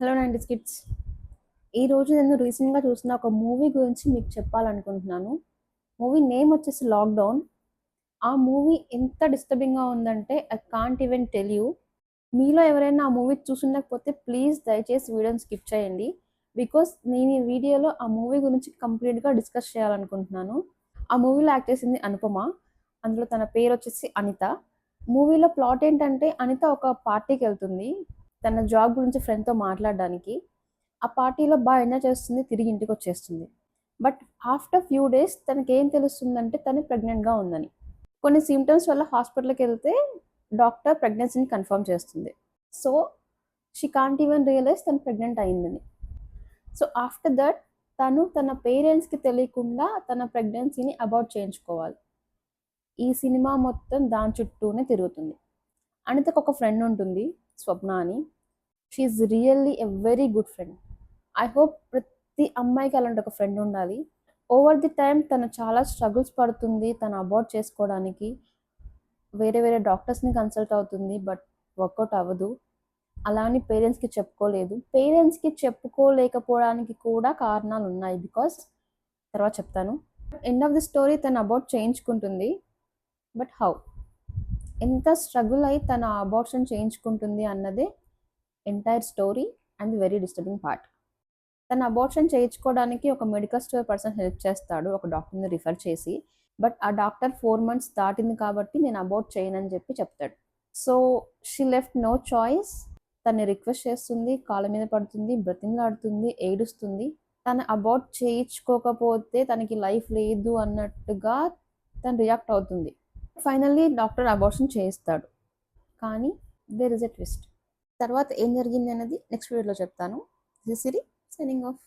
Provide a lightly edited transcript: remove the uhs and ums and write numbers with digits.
Hello 90s kids. ఈరోజు నేను రీసెంట్‌గా చూసిన ఒక మూవీ గురించి మీకు చెప్పాలనుకుంటున్నాను. మూవీ నేమ్ వచ్చేసి 'లాక్‌డౌన్'. ఆ మూవీ ఎంత డిస్టర్బింగ్‌గా ఉందంటే I can't even tell you. మీలో ఎవరైనా ఆ మూవీ చూసుండకపోతే ప్లీజ్ దయచేసి వీడియోని స్కిప్ చేయండి. బికాజ్ నేను ఈ వీడియోలో ఆ మూవీ గురించి కంప్లీట్‌గా డిస్కస్ చేయాలనుకుంటున్నాను. ఆ మూవీలో యాక్ట్ చేసింది అనుపమ. అందులో తన పేరొచ్చేసి అనిత. మూవీలో ప్లాట్ ఏంటంటే అనిత ఒక పార్టీకెళ్తుంది. తన జాబ్ గురించి ఫ్రెండ్‌తో మాట్లాడడానికి. ఆ పార్టీలో ఎంజాయ్ చేస్తుంది. తిరిగి ఇంటికొచ్చేస్తుంది. బట్ ఆఫ్టర్ ఫ్యూ డేస్ తనకేం తెలుస్తుందంటే తను ప్రెగ్నెంట్‌గా ఉందని. కొన్ని సింప్టమ్స్ వల్ల హాస్పిటల్‌కెళ్తే డాక్టర్ ప్రెగ్నెన్సీని కన్ఫర్మ్ చేస్తుంది. So, she can't even realise తను ప్రెగ్నెంట్ అయిందని. సో, ఆఫ్టర్ దట్ తను తన పేరెంట్స్‌కి తెలియకుండా తన ప్రెగ్నెన్సీని అబార్ట్ చేయించుకోవాలి. ఈ సినిమా మొత్తం దాని చుట్టూనే తిరుగుతుంది. అనితకు ఒక ఫ్రెండ్ ఉంటుంది, స్వప్న అని. She is really a very good friend. I hope ప్రతి అమ్మాయికి అలాంటి ఒక ఫ్రెండ్ ఉండాలి. ఓవర్ ది టైమ్ తను చాలా స్ట్రగుల్స్ పడుతుంది తను అబార్ట్ చేసుకోవడానికి. వేరే వేరే డాక్టర్స్‌ని కన్సల్ట్ అవుతుంది. బట్ వర్కౌట్ అవ్వదు. అలా అని పేరెంట్స్‌కి చెప్పుకోలేదు. పేరెంట్స్‌కి చెప్పుకోలేకపోవడానికి కూడా కారణాలున్నాయి. బికాజ్ తర్వాత చెప్తాను. ఎండ్ ఆఫ్ ది స్టోరీ తను అబార్ట్ చేయించుకుంటుంది. But how? ఎంత స్ట్రగుల్ అయ్యి తన అబార్షన్ చేయించుకుంటుంది అన్నదే entire story and very disturbing part. తన అబార్షన్ చేయించుకోవడానికి ఒక మెడికల్ స్టోర్ పర్సన్ హెల్ప్ చేస్తాడు, ఒక డాక్టర్ని రిఫర్ చేసి. బట్ ఆ డాక్టర్ 4 months దాటింది కాబట్టి నేను అబార్ట్ చేయనని చెప్పి చెప్తాడు. So she left no choice. తన్ని రిక్వెస్ట్ చేస్తుంది, కాళ్ళ మీద పడుతుంది, బ్రతిమలాడుతుంది, ఏడుస్తుంది. తను అబార్ట్ చేయించుకోకపోతే తనకి లైఫ్ లేదు అన్నట్టుగా తను రియాక్ట్ అవుతుంది. ఫైనల్లీ డాక్టర్ అబార్షన్ చేయిస్తాడు. కానీ దేర్ ఇస్ ఎ ట్విస్ట్. తర్వాత ఏం జరిగింది అన్నది నెక్స్ట్ వీడియోలో చెప్తాను. This is Siri signing off.